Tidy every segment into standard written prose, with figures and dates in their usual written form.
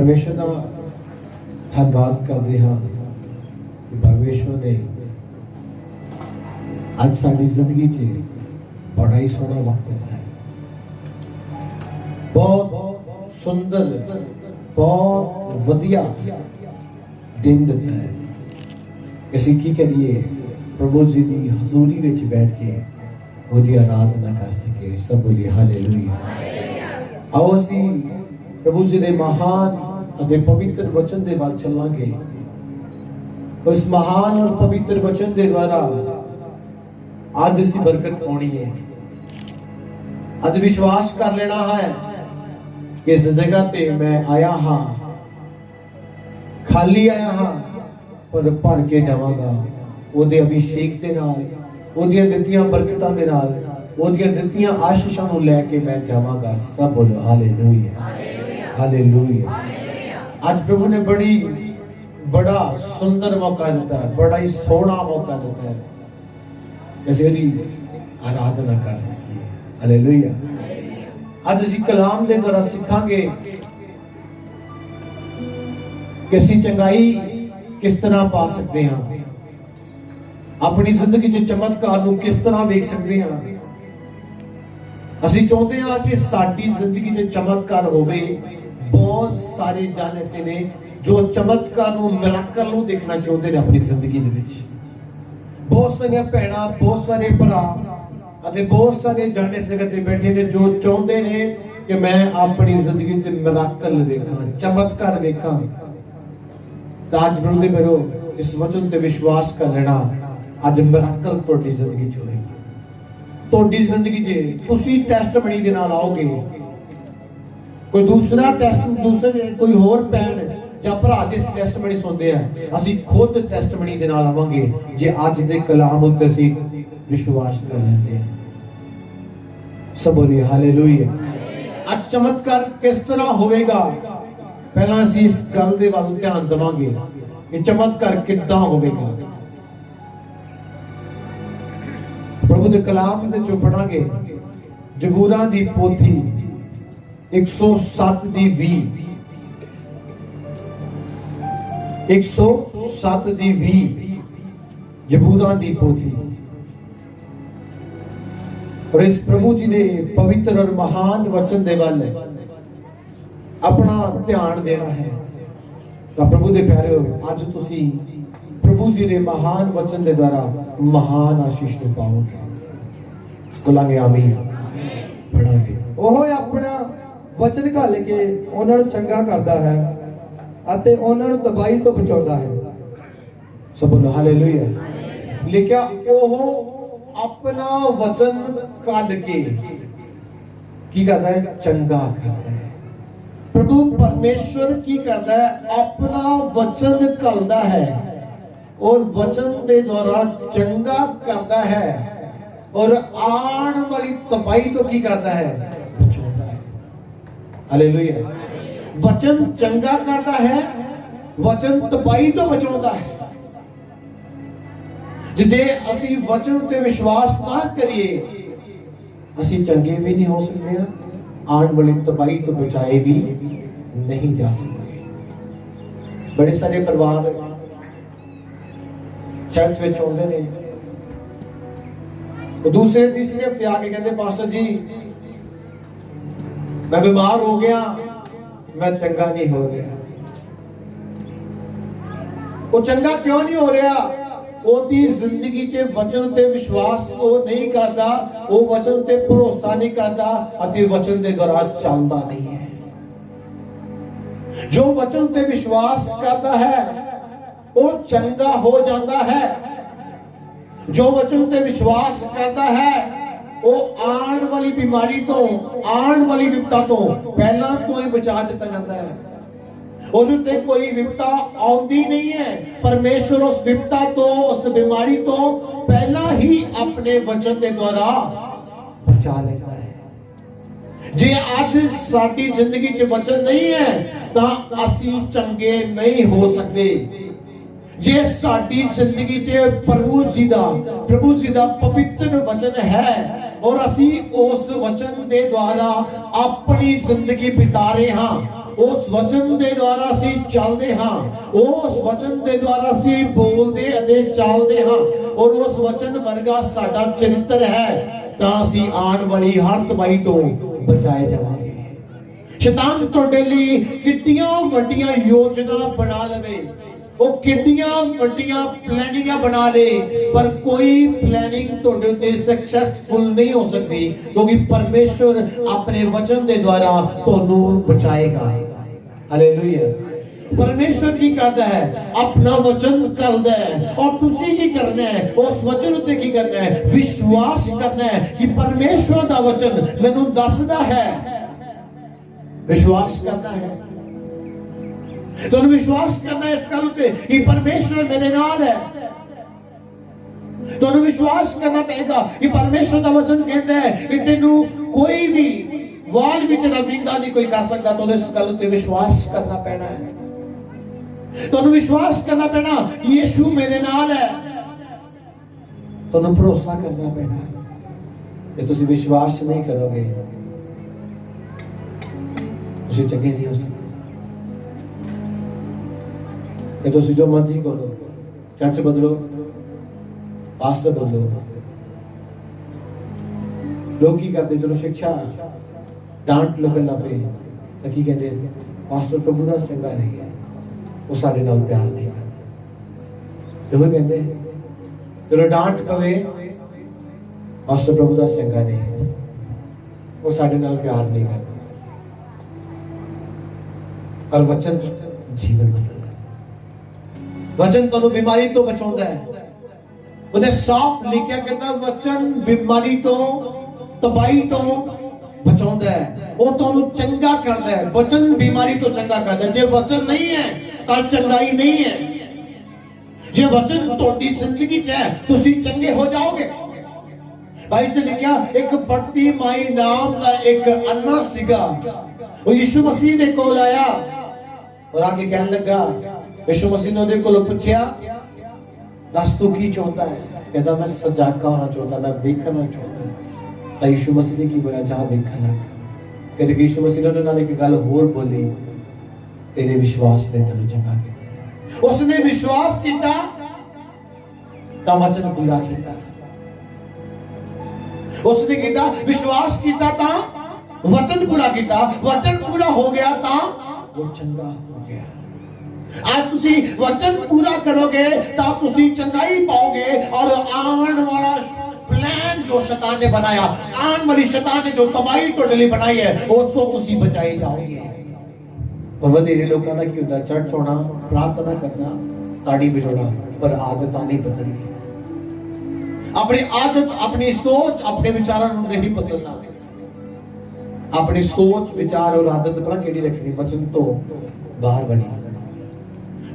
परमेश्वर का धन्यवाद करते हाँ कि परमेश्वर ने आज साड़ी जिंदगी च बड़ा ही सोहना वक्त है, बहुत सुंदर बहुत वधिया दिन दिता है। ਅਸੀਂ ਕੀ ਕਰੀਏ प्रभु जी की हजूरी विच बैठ के ਉਹਦੀ आराधना कर सके। सब बोलिए हालेलुया। आओ ਅਸੀਂ प्रभु जी ਦੇ महान ਅਤੇ पवित्र वचन ਦੇ ਵੱਲ ਚੱਲਾਂਗੇ। उस महान और पवित्र वचन के द्वारा आज ਅਸੀਂ बरकत पानी है। आज विश्वास कर लेना है कि इस जगह पे मैं आया हाँ, खाली आया हाँ पर भर के जावांगा। ਉਹਦੇ ਅਭਿਸ਼ੇਕ ਦੇ ਨਾਲ, ਉਹਦੀਆਂ ਦਿੱਤੀਆਂ ਬਰਕਤਾਂ ਦੇ ਨਾਲ, ਉਹਦੀਆਂ ਦਿੱਤੀਆਂ ਆਸ਼ੀਸ਼ਾਂ ਨੂੰ ਲੈ ਕੇ ਮੈਂ ਜਾਵਾਂਗਾ। सब बोलो हालेलुया हालेलुया। आज प्रभु ने बड़ा सुंदर मौका दिता है, बड़ा ही सोहना मौका दिता है ऐसे आराधना कर सकिए। हालेलुया। आज ਅਸੀਂ ਕਲਾਮ ਦੇ ਦੁਆਰਾ ਸਿੱਖਾਂਗੇ ਕਿ ਅਸੀਂ ਚੰਗਾਈ ਕਿਸ ਤਰ੍ਹਾਂ ਪਾ ਸਕਦੇ ਹਾਂ, अपनी जिंदगी च चमत्कार ਨੂੰ किस तरह वेख सकते हैं। ਅਸੀਂ ਚਾਹੁੰਦੇ ਹਾਂ कि ਸਾਡੀ ਜ਼ਿੰਦਗੀ च चमत्कार ਹੋਵੇ। बहुत सारे जन ऐसे ने जो चमत्कार ਨੂੰ ਮਿਰਾਕਲ ਨੂੰ ਦੇਖਣਾ ਚਾਹੁੰਦੇ ਨੇ ਆਪਣੀ ਜ਼ਿੰਦਗੀ ਦੇ ਵਿੱਚ। बहुत सारियां ਭੈਣਾਂ, बहुत सारे ਭਰਾ ਅਤੇ बहुत सारे जन इस जगह ਤੇ ਬੈਠੇ ਨੇ ਜੋ ਚਾਹੁੰਦੇ ਨੇ कि मैं अपनी ਜ਼ਿੰਦਗੀ च ਮਿਰਾਕਲ ਵੇਖਾਂ, चमत्कार ਵੇਖਾਂ। ਤਾਂ ਅੱਜ ਪ੍ਰਭੂ ਦੇ ਮੇਰੋ इस वचन ਤੇ विश्वास कर लेना, ਅੱਜ ਮਿਰਾਕਲ ਤੁਹਾਡੀ ਜ਼ਿੰਦਗੀ ਚ ਹੋਏਗੀ। ਤੁਹਾਡੀ ਜ਼ਿੰਦਗੀ 'ਚ ਤੁਸੀਂ ਟੈਸਟਮਨੀ ਦੇ ਨਾਲ ਆਓਗੇ। ਕੋਈ ਦੂਸਰਾ ਦੂਸਰੇ ਕੋਈ ਹੋਰ ਭੈਣ ਜਾਂ ਭਰਾ ਦੇ ਟੈਸਟਮਨੀ ਸੁਣਦੇ ਆ, ਅਸੀਂ ਖੁਦ ਟੈਸਟਮਨੀ ਦੇ ਨਾਲ ਆਵਾਂਗੇ ਜੇ ਅੱਜ ਦੇ ਕਲਾਮ ਉੱਤੇ ਅਸੀਂ ਵਿਸ਼ਵਾਸ ਕਰ ਲੈਂਦੇ ਆ। ਸਭ ਬੋਲੀਏ ਹਾਲੇਲੂਇਆ। ਅੱਜ ਚਮਤਕਾਰ ਕਿਸ ਤਰ੍ਹਾਂ ਹੋਵੇਗਾ, ਪਹਿਲਾਂ ਅਸੀਂ ਇਸ ਗੱਲ ਦੇ ਵੱਲ ਧਿਆਨ ਦੇਵਾਂਗੇ ਕਿ ਚਮਤਕਾਰ ਕਿੱਦਾਂ ਹੋਵੇਗਾ। प्रभु के कलाम दे चो पढ़ांगे जबूरां दी पोथी 107 दी 20, 107 दी 20 जबूरां दी पोथी। और इस प्रभु जी ने पवित्र और महान वचन दे वाल अपना ध्यान देना है। तो प्रभु दे प्यारे आज तुसी प्रभु जी ने महान वचन के द्वारा महान आशीष पाओगे। बोलांगे आमीन, पढ़ांगे। ਉਹ ਆਪਣਾ ਵਚਨ ਘੱਲ ਕੇ ਉਹਨਾਂ ਨੂੰ ਚੰਗਾ ਕਰਦਾ ਹੈ ਅਤੇ ਉਹਨਾਂ ਨੂੰ ਤਬਾਹੀ ਤੋਂ ਬਚਾਉਂਦਾ ਹੈ। सब बोलो हालेलुया। लिखा ओह अपना वचन घल के की करता है, चंगा करता है। प्रभु परमेश्वर की करता है, अपना वचन घलता है और वचन के द्वारा चंगा करता है और आने वाली तबाही तो की करता है, बचाता है। हालेलुया। वचन चंगा करता है, वचन तबाही तो बचाता है। जिदे असी वचन ते विश्वास ना करिए असी चंगे भी नहीं हो सकते हैं, आने वाली तबाही तो बचाए भी नहीं जा सकते। बड़े सारे परिवार चर्च में आते ने, दूसरे तीसरे हफ्ते आके कहते पास्टर जी मैं बीमार हो गया, मैं चंगा नहीं हो रहा। वो चंगा क्यों नहीं हो रहा? ओदी जिंदगी च वचन ते विश्वास वो नहीं करता, वो वचन ते भरोसा नहीं करता अति वचन के द्वारा चलता नहीं है। जो वचन ते विश्वास करता है वो चंगा हो जाता है। जो वचन ते विश्वास करता है वो आन वाली बीमारी तो, आन वाली विपता तो पहला तो ही बचा दिता जाता है। और उत्ते कोई विपता आउंदी नहीं है, परमेश्वर उस विपता तो, उस बीमारी तो पहला ही अपने वचन के द्वारा बचा लेता है। जे आज साडी जिंदगी च वचन नहीं है तो असी चंगे नहीं हो सकते। जे साडी जिंदगी ते प्रभु जी दा पवित्र वचन है और असी उस वचन दे द्वारा अपनी जिंदगी बिता रहे हाँ, उस वचन के द्वारा असी चलते हाँ, उस वचन के द्वारा असी बोलते अते चलते हाँ, और उस वचन वर्गा साडा चरित्र है, तो असी आने वाली हर तबाही तो बचाए जावांगे। शैतान तुहाडे लई किड्डियां वड्डियां योजना बना लवे, वो किड्डियां वड्डियां प्लानिंग बना ले, पर कोई प्लानिंग तुहाडे ते सक्सेसफुल नहीं हो सकती, क्योंकि परमेश्वर अपने वचन के द्वारा तुहानू बचाएगा। हालेलुया। परमेश्वर की करता है, अपना वचन करता है, और तुसी की करना है, उस वचन उत्ते की करना है, विश्वास करना है कि परमेश्वर का वचन मैनू दसदा है। विश्वास करना है, तो विश्वास करना है इस गल उत्ते कि परमेश्वर मेरे नाल है। तो विश्वास करना पड़ेगा कि परमेश्वर का वचन कहता है कि तेनू कोई भी वाल भी तेरा विंगा नहीं कोई कर सकता, तो इस गल उत्ते विश्वास करना पैना है। तो विश्वास करना पैना कि यीशु मेरे नाल है, तो भरोसा करना पैना है। जे तुसी विश्वास नहीं करोगे तुसी चंगे नहीं हो सकते। कि तुसी जो मर्जी करो, चर्च बदलो, पास्टर बदलो, लोग की करते चलो शिक्षा डांट लगन लग पे, तो की कहते पास्टर प्रभु दास चंगा नहीं है, वो सारे नाल प्यार नहीं करते। देखो कहते चलो डांट पवे, पास्टर प्रभु दास चंगा नहीं है, वो सारे नाल प्यार नहीं करते। पर वचन जीवन बदल, वचन तो बीमारी तो बचाता है। उन्हें साफ लिखा कहता वचन बीमारी तो तबाही तो बचाता है, वो तो चंगा करता है। वचन बीमारी तो चंगा करता है। जे वचन नहीं है तो चंगाई नहीं है। जे वचन तोड़ी जिंदगी च है तुसी चंगे हो जाओगे। भाई से लिखा एक बर्ती माई नाम का एक अन्ना सीगा, वो यीशु मसीह दे कोल आया और आगे कहने लगा, यीशु मसीह ने उन्हें को पूछा दस तू की चाहता है? कहता मैं सजाका होना चाहता, मैं देखना चाहता। तो यीशु मसीह ने की बोला जा देखना। कहते कि यीशु मसीह ने नाल एक गल होर बोली, तेरे विश्वास ने तेनू चंगा किया। उसने विश्वास किया तो वचन पूरा किया। उसने किया विश्वास किया तो वचन पूरा किया, वचन पूरा हो गया तो वो चंगा हो गया। आज तुसी वचन पूरा करोगे तो तुसी चंगाई पाओगे, और आने वाला प्लान जो शैतान ने बनाया, आने वाली शैतान ने जो तबाही टोटली बनाई है, उसको तुसी बचाए जाओगे। और वधेरे लोगों का की होता चर्च होना, प्रार्थना करना, ताड़ी बिलोना, पर आदत नहीं बदलनी। अपनी आदत, अपनी सोच, अपने विचारों को नहीं बदलना। अपनी सोच, विचार और आदत पर केड़ी रखनी, वचन तो बाहर बनी।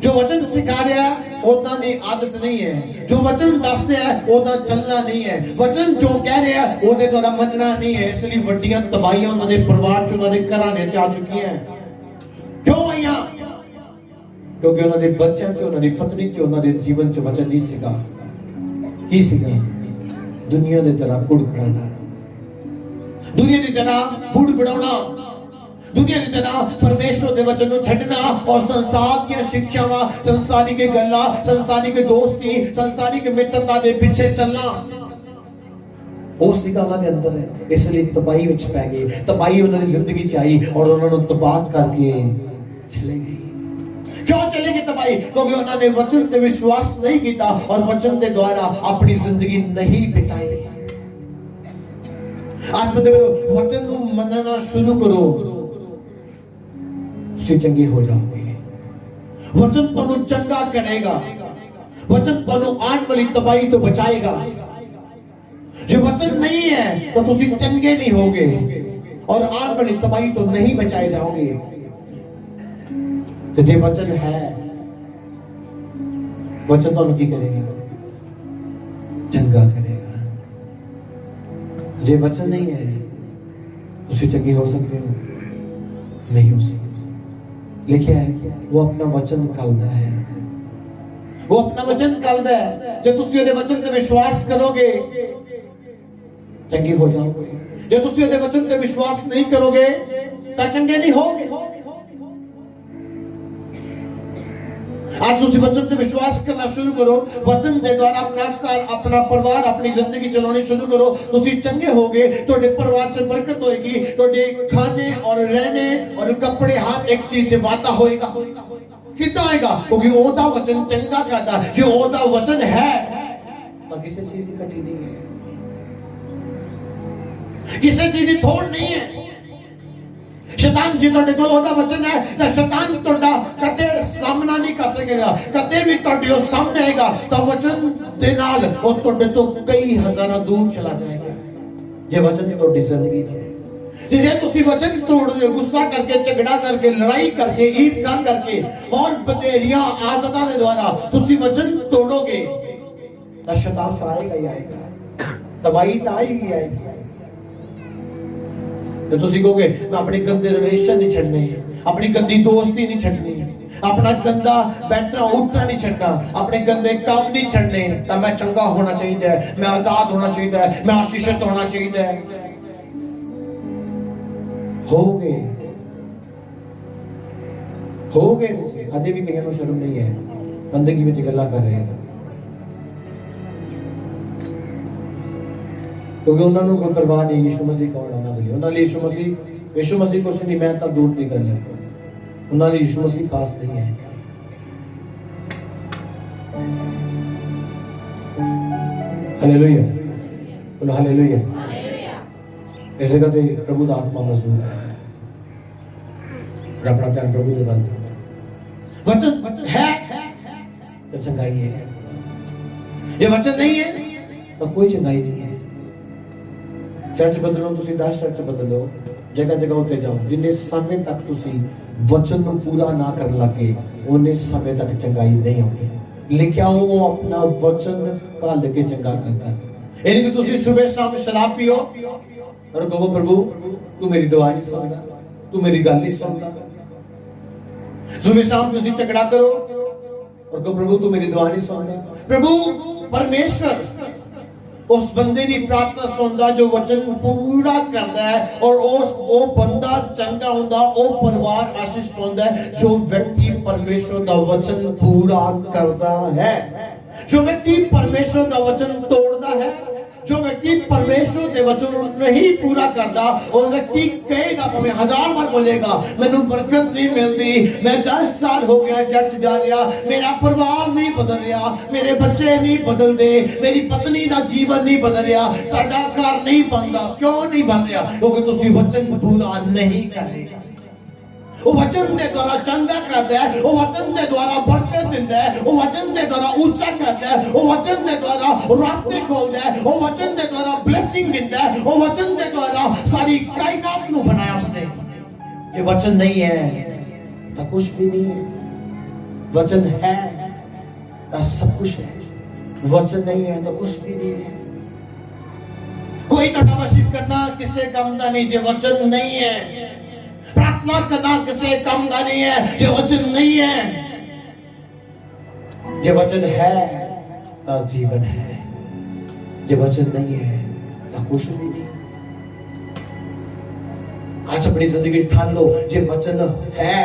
जो वचन सिखा रहा है ओदा दी आदत नहीं है, जो वचन दस रहा है ओदा चलना नहीं है, वचन जो कह रहा है ओदे द्वारा मनना नहीं है। इसलिए वड्डियां तबाहियां उन्होंने परिवार च, उन्होंने घराने च आ चुकी हैं। क्यों आईयां? क्योंकि उन्होंने बच्चों च, उन्होंने पत्नी च, उन्होंने जीवन च वचन नहीं सीखा। की सीखा? दुनिया की तरह कुड़कुड़ाना, दुनिया की तरह बुड़बुड़ाना, दुनिया की तरह परमेश्वर के वचन को छड़ना, और संसार की शिक्षावां, संसारी के गल्ला, संसारी के दोस्ती, संसारी के मित्रता के पीछे चलना, वो सीखा उन्होंने अंदर है। इसलिए तबाही विच पै गए, तबाही उन्होंने जिंदगी च आई और उन्होंने तबाह करके चले गई। क्यों चले गए तबाही? क्योंकि उन्होंने वचन पे विश्वास नहीं किया और वचन के द्वारा अपनी जिंदगी नहीं बिताई। आज वचन को मनना शुरू करो, चंगे हो जाओगे। वचन तुहानू चंगा करेगा, वचन तुहानू आने वाली तबाही तो बचाएगा। जो वचन नहीं है तो तुसी चंगे नहीं होगे और आने वाली तबाही तो नहीं बचाए जाओगे। तो जो वचन है, वचन तुहानू की करेगा? चंगा करेगा। जो वचन नहीं है तुसी चंगे हो सकते हो? नहीं हो सकते। लिखा है वो अपना वचन निकालता है, वो अपना वचन निकालता है। जब तुसी उहदे वचन पे विश्वास करोगे चंगे हो जाओगे। जब तुसी उहदे वचन पे विश्वास नहीं करोगे तो चंगे नहीं होगे। आज तुसी वचन ते विश्वास करना शुरू करो, वचन दे द्वारा अपना घर, अपना परिवार, अपनी जिंदगी चलानी शुरू करो। तुसी चंगे होगे, तोड़े परिवार से बरकत होएगी, तोड़े खाने और रहने और कपड़े हर एक चीज से वादा होएगा। कितना आएगा? क्योंकि ओदा वचन चंगा करता है। जो ओदा वचन है तो किसी चीज की कटी नहीं है, किसी चीज की थोड़ नहीं है। शैतान जी तोड़े कोल ओदा वचन है तो शैतान तोड़ा कदे सामना नहीं कर सकेगा, कदे भी तोड़े सामने आएगा तो वचन दे नाल वो तोड़े तो कई हजारा दूर चला जाएगा। जे वचन तोड़ी जिंदगी है, जे तुसी वचन तोड़ दो, गुस्सा करके, झगड़ा करके, लड़ाई करके, ईर्ष्या करके और बतेरियां आदतां दे द्वारा तुसी वचन तोड़ोगे तो शैतान तो आएगा ही आएगा, तबाही तो आएगी आएगी। तो तुसी कहोगे मैं अपने गंदे रिलेशन नहीं छड़ने, अपनी गंदी दोस्ती नहीं छड़नी, अपना गंदा बैठना उठना नहीं छड़ना, अपने गंदे काम नहीं छड़ने, तो मैं चंगा होना चाहिए, मैं आजाद होना चाहिए, मैं आशीषित होना चाहिए। हो गए अजे भी कहीं शर्म नहीं है, बंदगी में गल्ला कर रहे हैं क्योंकि उन्होंने कोई परवाह नहीं यीशु मसीह कौन आना चाहिए। उन्होंने यीशु मसीह कुछ नहीं, मैं तो दूर की गल है, उन्होंने यीशु मसीह खास नहीं है। हालेलुया, बोलो हालेलुया। ऐसे कहते प्रभु का आत्मा मौजूद है, अपना ध्यान प्रभु के बल दो। वचन है तो चंगाई है, ये वचन नहीं है तो कोई चंगाई नहीं है। चर्च बदलो, तुसी 10 चर्च बदलो, जगह जगह होते जाओ, जिन्ने समय तक तुसी वचन को पूरा ना कर लगे उन्हें समय तक चंगाई नहीं होगी। लिखा हो वो अपना वचन का लेके चंगा करता है। यानी कि तुसी सुबह शाम शराब पियो और कहो प्रभु तू मेरी दुआ नहीं सुनता, तू मेरी गल नहीं सुनता। सुबह शाम तुसी झगड़ा करो और कहो प्रभु तू मेरी दुआ नहीं सुनता। प्रभु परमेश्वर उस बंदे की प्रार्थना सुनता जो वचन पूरा करता है, और वो बंदा चंगा होता, वो परिवार आशीष पाता है जो व्यक्ति परमेश्वर का वचन पूरा करता है। जो व्यक्ति परमेश्वर का वचन तोड़ता है, जो व्यक्ति परमेश्वर के वचन नहीं पूरा करता, वो व्यक्ति कहेगा, मैं 1000 बार बोलेगा मैनू बरकत नहीं मिलती, मैं 10 साल हो गया चर्च जा रहा, मेरा परिवार नहीं बदल रहा, मेरे बच्चे नहीं बदलते, मेरी पत्नी का जीवन नहीं बदल रहा, साडा घर नहीं बनता। क्यों नहीं बन रहा? क्योंकि तुसी वचन पूरा नहीं कर रहे। वो वचन के द्वारा चंगा करता है, वो वचन के द्वारा बरकत देता है, वो वचन के द्वारा ऊंचा करता है, वो वचन के द्वारा रास्ते खोलता है, वो वचन के द्वारा ब्लेसिंग देता है, वो वचन के द्वारा सारी कायनात को बनाया उसने। ये वचन नहीं है तो कुछ भी नहीं है, वचन है तो सब कुछ है, वचन नहीं है तो कुछ भी नहीं है। कोई कटावशिप करना किसी काम का नहीं जो वचन नहीं है, प्रार्थना करना किसी काम का नहीं है जो वचन नहीं है। जो वचन है तो जीवन है, जो वचन नहीं है तो कुछ भी नहीं। आज अपनी जिंदगी ठान लो, जो वचन है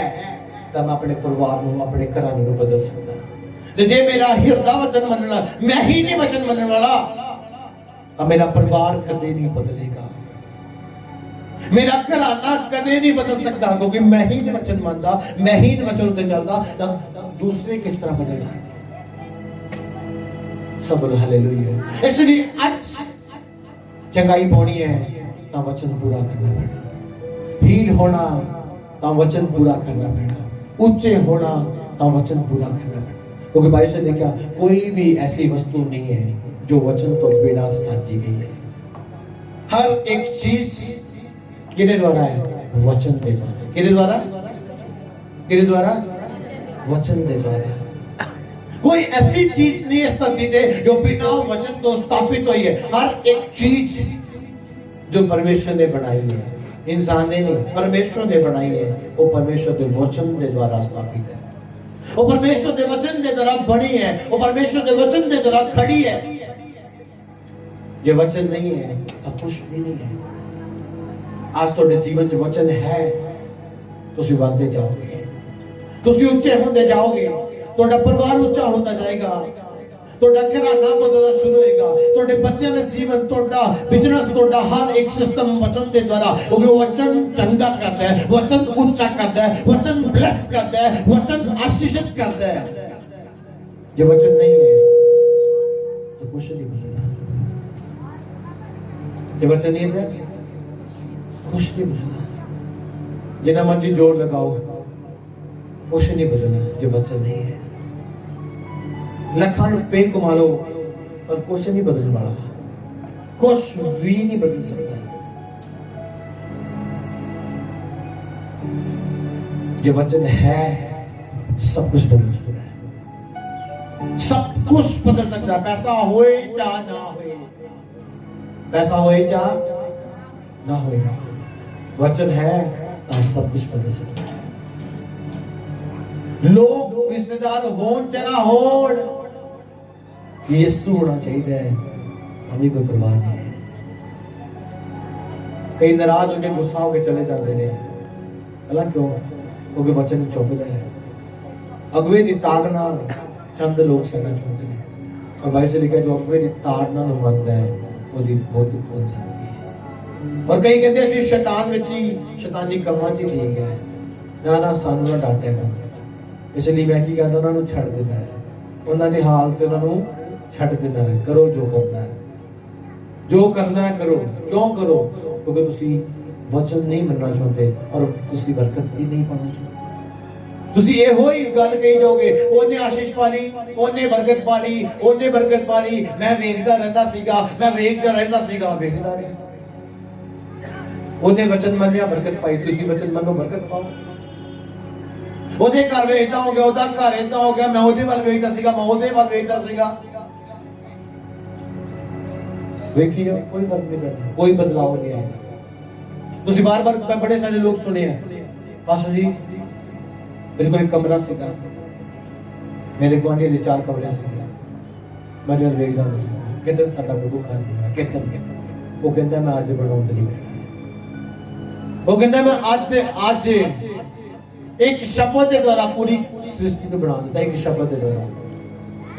तो मैं अपने परिवार को, अपने घर को बदल सकता। जे मेरा हृदय वचन मनना, मैं ही नहीं वचन मनने वाला, अब मेरा परिवार कदे नहीं बदलेगा, मेरा घराना कदे नहीं बदल सकता, क्योंकि मैं ही वचन मानता, मैं ही वचन पे चलता, तब दूसरे किस तरह बदल जाएंगे। सब बोलो हालेलुया। इसलिए आज चंगाई पानी है तो वचन पूरा करना पड़ेगा, हील होना तो वचन पूरा करना पड़ेगा, ऊंचे होना तो वचन पूरा करना पड़ेगा। क्योंकि भाई से देखा कोई भी ऐसी वस्तु नहीं है जो वचन तो बिना साजी गई है। हर एक चीज किने द्वारा है? वचन के द्वारा। किने द्वारा? किने द्वारा? वचन के द्वारा। कोई ऐसी चीज नहीं है इस धरती पे जो बिना वचन तो स्थापित हुई है। हर एक चीज जो परमेश्वर ने बनाई है, इंसान ने नहीं, परमेश्वर ने बनाई है, वो परमेश्वर के वचन के द्वारा स्थापित है, वो परमेश्वर के वचन के द्वारा बनी है, वो परमेश्वर के वचन के द्वारा खड़ी है। ये वचन नहीं है तो कुछ भी नहीं है। आज थोड़े जीवन च वचन है, तुसी बढ़ते जाओगे, तुसी ऊंचे होते जाओगे, ਤੁਹਾਡਾ ਪਰਿਵਾਰ ਉੱਚਾ ਹੁੰਦਾ ਜਾਏਗਾ, ਤੁਹਾਡਾ ਘਰਾਣਾ ਬਦਲਣਾ ਸ਼ੁਰੂ ਹੋਏਗਾ, ਤੁਹਾਡੇ ਬੱਚਿਆਂ ਦਾ ਜੀਵਨ, ਤੁਹਾਡਾ ਬਿਜ਼ਨਸ, ਤੁਹਾਡਾ ਹਰ ਇੱਕ ਸਿਸਟਮ ਵਚਨ ਦੇ ਦੁਆਰਾ, ਕਿਉਂਕਿ ਵਚਨ ਚੰਗਾ ਕਰਦਾ ਹੈ, ਵਚਨ ਉੱਚਾ ਕਰਦਾ ਹੈ, ਵਚਨ ਬਲੈਸ ਕਰਦਾ ਹੈ, ਵਚਨ ਆਸ਼ੀਸ਼ਿਤ ਕਰਦਾ ਹੈ। ਜੇ वचन नहीं है तो कुछ नहीं बदलना। जे वचन नहीं है कुछ नहीं बदलना। जितना मर्जी जोर लगाओ कुछ नहीं बदलना। जो वचन नहीं है लाखों रुपए कमा लो पर कुछ नहीं बदलने वाला, कुछ भी नहीं बदल सकता। जो वचन है सब कुछ बदल सकता है, सब कुछ बदल सकता है। पैसा होए या ना होए, पैसा होए या ना होए, वचन है तो सब कुछ बदल सकता है। लोग रिश्तेदार होन या ना होन, यीशु होना चाहिए, हमें कोई परवाह नहीं है। कई नाराज होकर गुस्सा होकर चले जाते हैं, भला क्यों? क्योंकि वचन चुभदा है। अगवे की ताड़ना चंद लोग सहना चाहते हैं, और बाइबल लिखा जो अगवे की ताड़ना ਨੂੰ ਮੰਨਦਾ ਹੈ ਉਹਦੀ ਬਹੁਤ ਖੁੱਲ ਜਾਂਦੀ ਹੈ। और कई कहते हैं शैतान ਵਿੱਚ ਹੀ शैतानी ਕੰਮਾਂ 'ਚ ठीक है, ਨਾ ਸਾਨੂੰ ਨਾ ਡਾਂਟਿਆ ਕਰ। ਇਸ ਲਈ ਮੈਂ ਕੀ ਕਹਿੰਦਾ, ਉਹਨਾਂ ਨੂੰ ਛੱਡ ਦੇਣਾ ਹੈ, ਉਹਨਾਂ ਦੀ ਹਾਲ ਤੇ ਉਹਨਾਂ ਨੂੰ ਛੱਡ ਦੇਣਾ ਹੈ। ਕਰੋ ਜੋ ਕਰਨਾ ਹੈ, ਜੋ ਕਰਨਾ ਹੈ ਕरो। क्यों करो? क्योंकि ਤੁਸੀਂ वचन नहीं मनना चाहते और ਤੁਸੀਂ बरकत भी नहीं पाना चाहते। ਤੁਸੀਂ ਇਹੋ ਹੀ ਗੱਲ ਕਹੀ ਜਾਓਗੇ, ਉਹਨੇ ਆਸ਼ੀਸ਼ ਪਾ ਲਈ, ਉਹਨੇ ਬਰਕਤ ਪਾ ਲਈ, ਉਹਨੇ ਬਰਕਤ ਪਾ ਲਈ, ਮੈਂ ਵੇਖਦਾ ਰਹਿੰਦਾ ਸੀਗਾ, ਮੈਂ ਵੇਖਦਾ ਰਹਿੰਦਾ ਸੀਗਾ, ਵੇਖਦਾ ਰਿਹਾ। ਉਹਨੇ ਵਚਨ ਮੰਨਿਆ, ਬਰਕਤ ਪਾਈ। ਤੁਸੀਂ ਵਚਨ ਮੰਨੋ, ਬਰਕਤ ਪਾਓ। ਉਹਦੇ ਘਰ ਵਿੱਚ ਇਦਾਂ ਹੋ ਗਿਆ, ਉਹਦਾ ਘਰ ਇਦਾਂ ਹੋ ਗਿਆ, ਮੈਂ ਉਹਦੇ ਵੱਲ ਵੇਖਦਾ ਸੀਗਾ, ਮੈਂ ਉਹਦੇ ਵੱਲ ਵੇਖਦਾ ਸੀਗਾ। ਵੇਖੀ ਜਾਓ, ਕੋਈ ਫਰਕ ਨਹੀਂ ਪੈਂਦਾ, ਕੋਈ ਬਦਲਾਅ ਨਹੀਂ ਆਇਆ। ਤੁਸੀਂ ਬਾਰ-ਬਾਰ ਮੈਂ ਬੜੇ ਸਾਰੇ ਲੋਕ ਸੁਣੇ ਆ, ਪਾਸਟਰ ਜੀ मेरे को एक कमरा सीखा, मेरे गुआंढी ने 4 कमरे सीखे, मैं जब देखता हूँ कितन साडा प्रभु खान दिया कितन, वो कहता मैं आज बनाऊं नहीं बैठा, वो कहता मैं आज एक शब्द के द्वारा पूरी सृष्टि को बना देता। एक शब्द के द्वारा,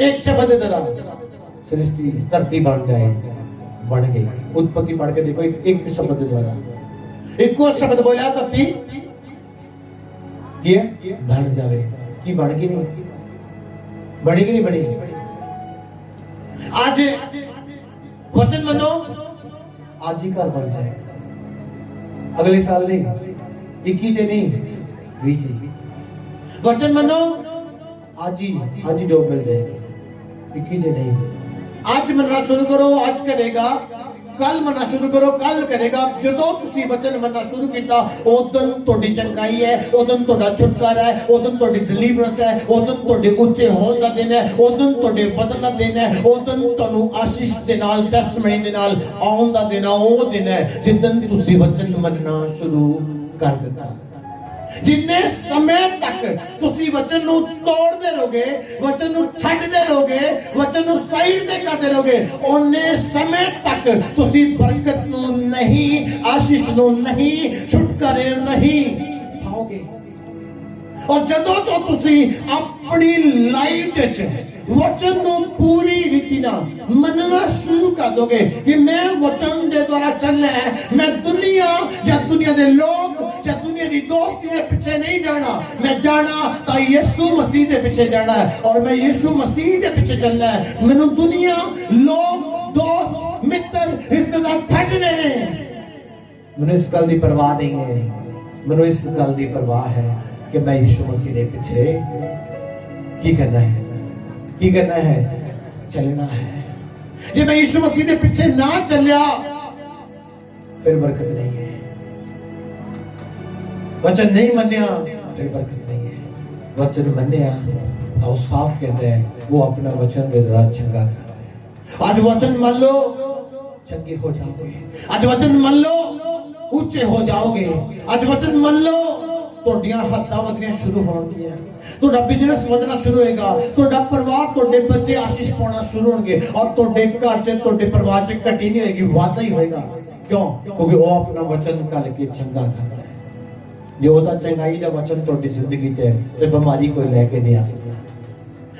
एक शब्द के द्वारा सृष्टि धरती बन जाए, बन गई। उत्पत्ति पढ़ के देखो, एक शब्द के द्वारा, एक और शब्द बोला धरती बन जावे की बन गई नहीं, बनेगी नहीं बनेगी। आज वचन मनो, आज ही घर बन जाएगा, अगले साल नहीं, 21 नहीं 20। वचन मनो, आज ही जॉब मिल जाएगी, 21 नहीं। आज मनना शुरू करो, आज करेगा, कल मनना शुरू करो, कल करेगा। जो तुसी वचन मनना शुरू किया, उदन तोड़ी चंगाई है, उदन तोड़ा छुटकारा है, उदन तोड़ी डिलीवरेंस है, उदन तोड़े ऊंचे होने का दिन है, उदन तोड़े बदलने का दिन है, उदन तनु आशीष दे नाल, टेस्टमनी दे नाल आउण दा दिन है। वो दिन है जिदन तुसी वचन मनना शुरू कर दिता। जिन्ने समय तक तुसी वचन नू तोड़दे रहोगे, वचन नू छड्डदे रहोगे, वचन नू साइड ते करदे रहोगे, ओने समय तक तुसी बरकत नू नहीं, आशीष नू नहीं, छुटकारे नहीं पाओगे। और जदों तो तुसी अपनी लाइफ विच वचन नू पूरी रीति नाल मनना शुरू कर दोगे कि मैं वचन दे द्वारा चलना है, मैं दुनिया या दुनिया दे लोग या दुनिया दी दोस्ती दे पीछे नहीं जाना, मैं जाना तो यीशु मसीह दे पीछे जाना है। और मैं यीशु मसीह दे पीछे चलना है। मैनू दुनिया, लोग, दोस्त, मित्र, रिश्तेदार छड्डने ने, मैनू इस गल दी परवाह नहीं है। मैनू इस गल दी परवाह है कि मैं यीशु मसीह दे पीछे की करना है, की करना है, चलना है। जे मैं यीशु मसीह दे पीछे ना चलिया फिर बरकत नहीं है। वचन नहीं मन्या फिर बरकत नहीं है। वचन मन्या तो साफ कहते हैं वो अपना वचन दे द्वारा चंगा कर रहे हैं। आज वचन मान लो, चंगे हो जाओगे। आज वचन मान लो, ऊंचे हो जाओगे। आज वचन मान लो, ਤੁਹਾਡੀਆਂ ਹੱਦਾਂ ਵਧਣੀਆਂ ਸ਼ੁਰੂ ਹੋਣਗੀਆਂ, ਤੁਹਾਡਾ ਬਿਜ਼ਨਸ ਵਧਣਾ ਸ਼ੁਰੂ ਹੋਏਗਾ, ਤੁਹਾਡਾ ਪਰਿਵਾਰ, ਤੁਹਾਡੇ ਬੱਚੇ ਆਸ਼ੀਸ਼ ਪਾਉਣਾ ਸ਼ੁਰੂ ਹੋਣਗੇ, ਔਰ ਤੁਹਾਡੇ ਘਰ 'ਚ, ਤੁਹਾਡੇ ਪਰਿਵਾਰ 'ਚ ਘਟੀ ਨਹੀਂ ਹੋਏਗੀ, ਵਾਧਾ ਹੀ ਹੋਏਗਾ। ਕਿਉਂ? ਕਿਉਂਕਿ ਉਹ ਆਪਣਾ ਵਚਨ ਕੱਲ ਕੇ ਚੰਗਾ ਕਰਦਾ ਹੈ। ਜੇ ਉਹਦਾ ਚੰਗਾਈ ਦਾ ਵਚਨ ਤੁਹਾਡੀ ਜ਼ਿੰਦਗੀ 'ਚ ਹੈ ਤੇ ਬਿਮਾਰੀ ਕੋਈ ਲੈ ਕੇ ਨਹੀਂ ਆ ਸਕਦਾ।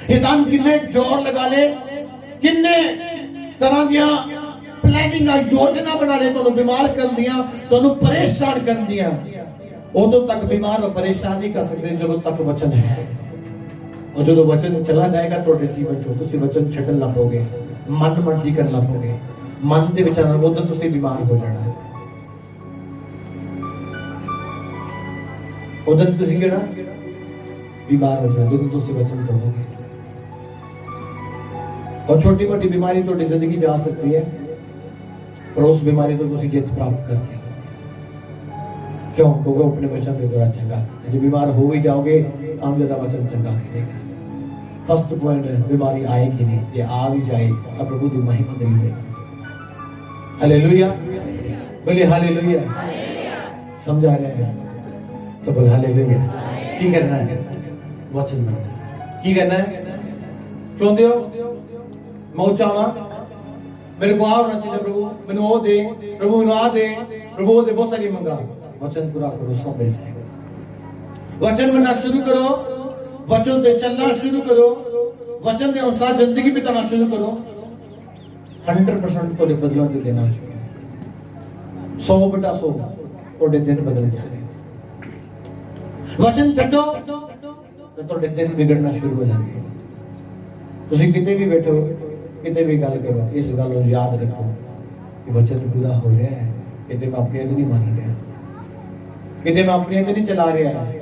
शैतान किन्ने जोर लगा ले, किन्ने तरह दियां प्लानिंग योजना बना ले, तो बीमार कर दिया, तो परेशान कर दिया। उदों तक बीमार और परेशान नहीं कर सकते जो तक वचन है। और जो वचन चला जाएगा तो जीवन चो तुसी वचन छड्डन लग पोगे, मन मर्जी करन लग पोगे, मन दे विचारां उदों तुसी बीमार हो जाना है। उदों तुसी केड़ा बीमार हो जाना जब तुसी वचन तोड़ोगे। और छोटी मोटी बीमारी तो जिंदगी जा सकती है, पर उस बीमारी को तुसी जित प्राप्त करके क्यों क्योंकि अपने वचन के द्वारा चंगा। यदि बीमार हो भी जाओगे तो ज्यादा वचन चंगा करेगा। फर्स्ट पॉइंट है बीमारी आएगी नहीं, ये आ भी जाए अब प्रभु की महिमा नहीं होगी। हालेलुया, बोलिए हालेलुया। समझा रहे हैं सब, बोल हालेलुया। की करना है वचन बनना, की करना है चाहते हो मैं चाहवा मेरे को आ होना चाहिए, प्रभु मैंने वो दे, प्रभु मैंने आ दे, प्रभु वो दे, बहुत सारी मंगा। वचन पूरा करो, सब मिल जाएगा। वचन बनना शुरू करो, वचन से चलना शुरू करो, वचन के अनुसार जिंदगी बिताना शुरू करो। 100% तो बदलाव दे देना चाहिए। 100/100 थोड़े दिन बदल जाए। वचन छड्डो तो थोड़े दिन बिगड़ना शुरू हो जाएंगे। तुसी किते भी बैठो, किते भी गल करो, इस गल को याद रखो कि वचन पूरा हो रहा है। किते मैं अपने नहीं मान रहा, किते मैं अपने नहीं चला रहा है,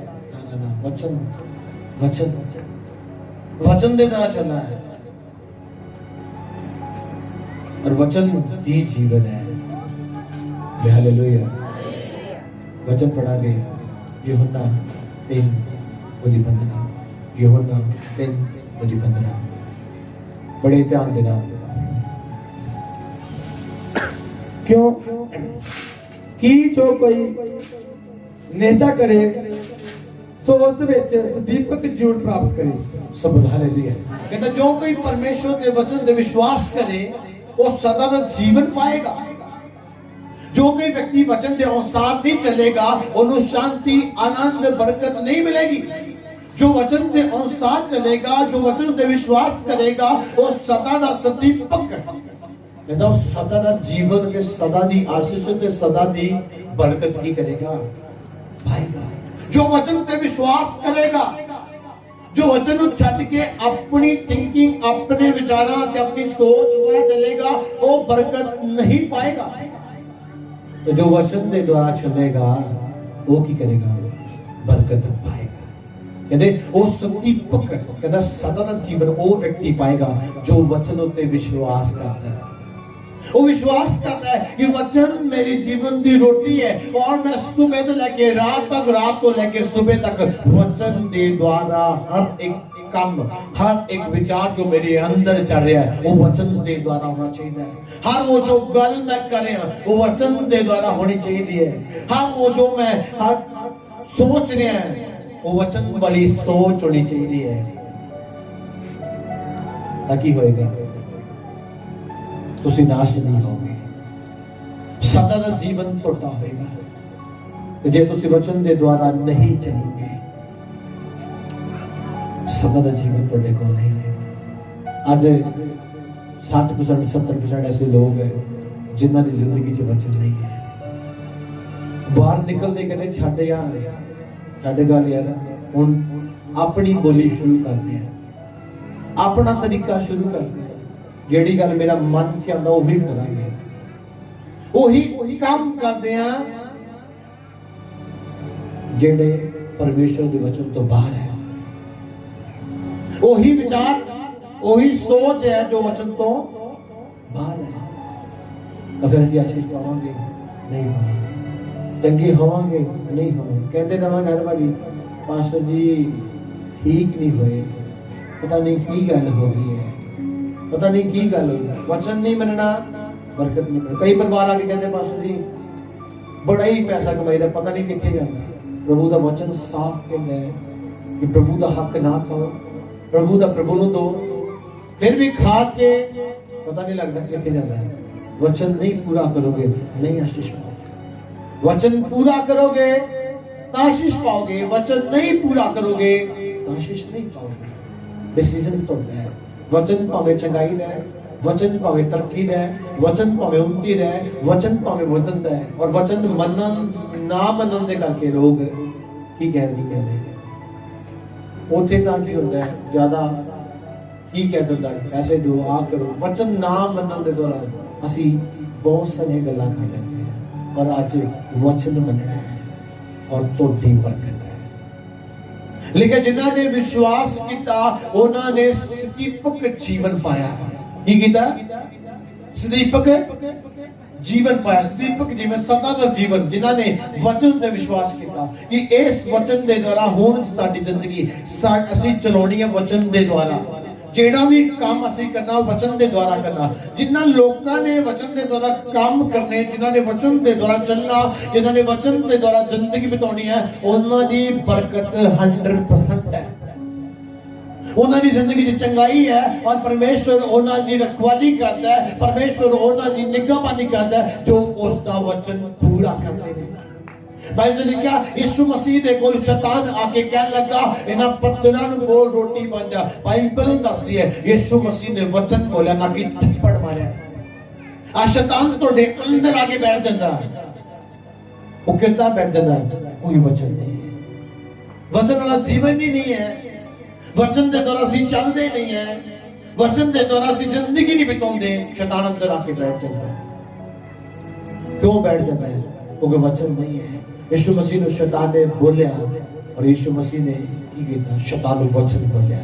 ना ना, वचन वचन वचन दे तरह चलना है। और वचन ही जीवन है। हालेलुया। वचन पढ़ा के यूहन्ना 3:15, यूहन्ना 3:15 बड़े ध्यान देना। क्यों कि जो कोई नेचा करे सो उस विच सदीपक जीवन प्राप्त करे। सब हालेलुया। कहता जो कोई परमेश्वर के वचन पे विश्वास करे वो सदा का जीवन पाएगा। जो कोई व्यक्ति वचन के अनुसार नहीं चलेगा उन्हें शांति, आनंद, बरकत नहीं मिलेगी। जो वचन के अनुसार चलेगा, जो वचन पे विश्वास करेगा वो सदा का सदीपक कहता सदा का जीवन के, सदा दी आशीष ते, सदा दी बरकत की करेगा पाएगा। जो वचन पे विश्वास करेगा, जो वचन को छड़ के अपनी थिंकिंग, अपने विचारों ते अपनी सोच द्वारा चलेगा वो बरकत नहीं पाएगा। तो जो वचन के द्वारा चलेगा वो की करेगा, बरकत पाएगा। कहते वो सदीपक कहता सदा जीवन वो व्यक्ति पाएगा जो वचन पे विश्वास करता है। वो विश्वास करता है कि वचन मेरी जीवन की रोटी है और मैं सुबह से लेके रात तक, रात को लेके सुबह तक वचन के द्वारा हर एक काम, हर एक विचार जो मेरे अंदर चल रहा है वो वचन के द्वारा होना चाहिए। हर वो जो गल मैं कर रहा वो वचन के द्वारा होनी चाहिए। हर वो जो मैं हर सोच रहा है वो वचन वाली सोच होनी चाहिए। ताकि होएगा तुसी नाश नहीं होगे, सदा का जीवन तोड़ा होएगा। जे तुसी वचन के द्वारा नहीं चलोगे सदा का जीवन तोड़े को नहीं होएगा। आज 60% 70% ऐसे लोग हैं जिन्हां दी जिंदगी च वचन नहीं है। बाहर निकलते कहते छड्ड यार, छड्ड गल यार, हुण अपनी बोली शुरू करते हैं, अपना तरीका शुरू करते हैं। जेड़ी गल मेरा मन च आंदा वही करांगे, वही काम करते हैं जेड़े परमेश्वर के वचन तो बाहर है। वही विचार, वही सोच है जो वचन तो बाहर है। तो फिर असं आशीष पावांगे नहीं पावांगे, चंगे होवांगे नहीं होवांगे। कहते रहांगे हर बारी पास्टर जी ठीक नहीं होए, पता नहीं की गल हो गई है, पता नहीं की गल हुई, वचन नहीं मनना, बरकत नहीं मिलना। कई परिवार आके कहते पास्टर जी बड़ा ही पैसा कमाई रहा, पता नहीं कितने जाता। प्रभु का वचन साफ कहता है कि प्रभु का हक ना खाओ, प्रभु का प्रभु को दो, फिर भी खा के पता नहीं लगता कितने जाता है। वचन नहीं पूरा करोगे नहीं आशीष पाओगे, वचन पूरा करोगे तो आशीष पाओगे, वचन नहीं पूरा करोगे तो आशीष नहीं पाओगे। डिसीजन ਤੁਹਾਡਾ ਹੈ। वचन ਭਾਵੇਂ ਚੰਗਾਈ ਦਾ ਹੈ, वचन ਭਾਵੇਂ ਤਰੱਕੀ ਦਾ ਹੈ, वचन ਭਾਵੇਂ ਉन्नति ਦਾ ਹੈ, वचन ਭਾਵੇਂ ਵਧਣ ਦਾ ਹੈ। और वचन ਮੰਨਣ ਨਾ ਮੰਨਣ ਦੇ ਕਰਕੇ ਲੋਕ ਕੀ ਕਹਿੰਦੇ ਉੱਥੇ ਤਾਂ ਕੀ ਹੁੰਦਾ ਹੈ ਜ਼ਿਆਦਾ ਕੀ ਕਹਿ ਦਿੰਦਾ ਪੈਸੇ ਦਿਓ ਆ ਕਰੋ। वचन ਨਾ ਮੰਨਣ ਦੇ ਦੌਰਾਨ ਅਸੀਂ ਬਹੁਤ ਸਾਰੀਆਂ ਗੱਲਾਂ ਕਰ ਲੈਂਦੇ ਹਾਂ, ਪਰ ਅੱਜ वचन ਮੰਨਣਾ ਹੈ और ਤੁਹਾਡੀ ਬਰਕਤ ਹੈ। लेकिन जिन्हों ने विश्वास किया उन्होंने सदीपक जीवन पाया। की कीता? सदीपक जीवन पाया। सदीपक जीवन सदा का जीवन जिन्होंने वचन पे विश्वास किया कि इस वचन के द्वारा हुण साडी जिंदगी असीं चलाउणी है वचन के द्वारा। जेड़ा भी काम असीं करना वचन के द्वारा करना। जिन्हां लोकां ने वचन के द्वारा काम करने, जिन्हां ने वचन के द्वारा चलना, जिन्हां ने वचन के द्वारा जिंदगी बिताउणी है, उन्हां दी बरकत 100% है। उन्हां दी जिंदगी च चंगाई है और परमेश्वर उन्हां दी रखवाली करदा है। परमेश्वर उन्हां दी निगहबानी करदा है जो उसका वचन पूरा करदे ने। बाइबल लिखा यीशु मसीह ने कोई शैतान आके कह लगा इन्हां पत्थरां नूं बोल रोटी बन जा। बाइबल दसदी है यीशु मसीह ने वचन बोला ना कि थप्पड़ मारिया। आ शैतान तोड़े अंदर आके बैठ जांदा वो कितना बैठ जांदा कोई वचन नहीं। वचन वाला जीवन ही नहीं है। वचन के द्वारा असीं चलदे नहीं है। वचन के द्वारा असीं जिंदगी नहीं बिताउंदे। शैतान अंदर आके बैठ जांदा। क्यों बैठ जाता है? क्योंकि वचन नहीं है। यीशु मसीह ने शैतान ने बोलिया और यीशु मसीह ने की किया शैतान ने वचन बोलिया।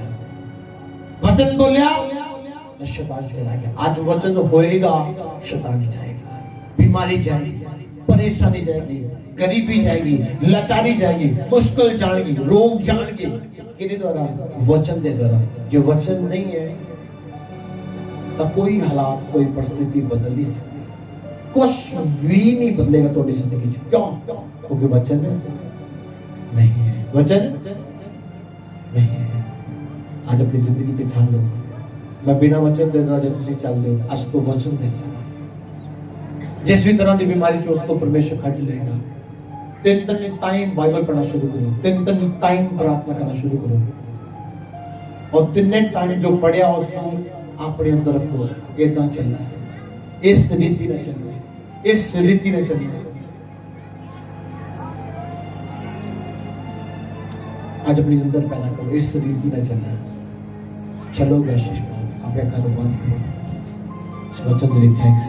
वचन बोलिया तो शैतान चला गया। आज वचन होएगा शैतान जाएगा, बीमारी जाएगी, परेशानी जाएगी, गरीबी जाएगी, लाचारी जाएगी, मुश्किल जाएगी, रोग जाएंगे। किने द्वारा? वचन के द्वारा। जो वचन नहीं है तो कोई हालात कोई परिस्थिति बदल नहीं सकती। कुछ भी नहीं बदलेगा तुम्हारी जिंदगी। क्यों? क्योंकि वचन नहीं है। वचन नहीं है। आज अपनी जिंदगी से ठान लो मैं बिना वचन दे जो तुम चल रहे हो आज तो वचन दे जिस भी तरह की बीमारी चो उस तो परमेश्वर कट लेगा। 3 दिन टाइम बाइबल पढ़ना शुरू करो। 3 दिन टाइम प्रार्थना करना शुरू करो और 3 टाइम जो पढ़िया उसको अपने अंदर रखो। इदा चलना है, इस रीति में चलना है, इस रीति में चलना है। आज अपनी जिंदगी पैदा करो, इस रीति में चलना है। चलोगे आशीष पाओ। अपने कान बंद करो। वचन के लिए थैंक्स।